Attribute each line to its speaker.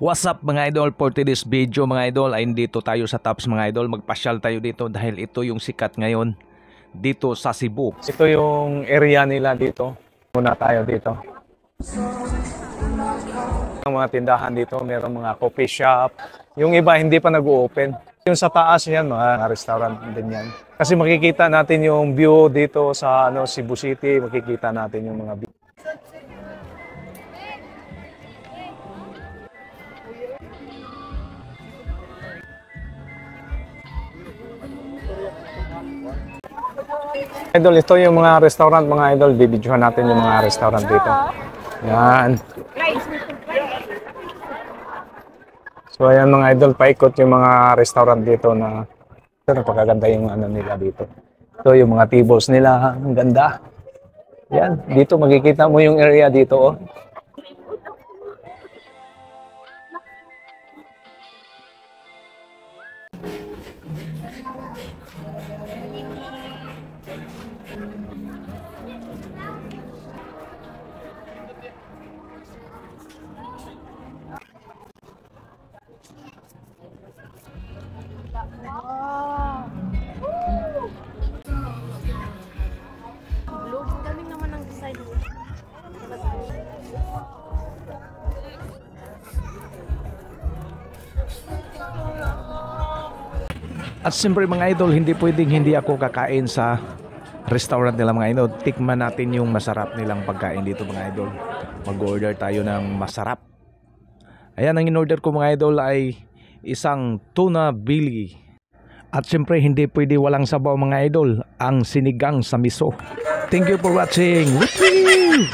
Speaker 1: What's up mga idol, for today's video mga idol ay dito tayo sa Tops mga idol. Magpasyal tayo dito dahil ito yung sikat ngayon dito sa Cebu.
Speaker 2: Ito yung area nila dito. Muna tayo dito. Ang mga tindahan dito, mayroong mga coffee shop. Yung iba hindi pa nag-open. Yung sa taas yan, mga restaurant din yan. Kasi makikita natin yung view dito sa Cebu City. Makikita natin yung mga view. Idol, ito yung mga restaurant, mga idol. Bibidyohan natin yung mga restaurant dito. Yan. So ayan mga idol, paikot yung mga restaurant dito na ito, napakaganda yung nila dito. Ito yung mga tables nila, ang ganda. Yan, dito makikita mo yung area dito. Oh.
Speaker 3: Galing naman ang design.
Speaker 1: At siyempre mga idol, hindi pwedeng hindi ako kakain sa restaurant nila mga idol. Tikman natin yung masarap nilang pagkain dito mga idol. Mag-order tayo ng masarap. Ayan, ang in-order ko mga idol ay isang tuna belly. At siyempre hindi pwede walang sabaw mga idol, ang sinigang sa miso. Thank you for watching. Woo!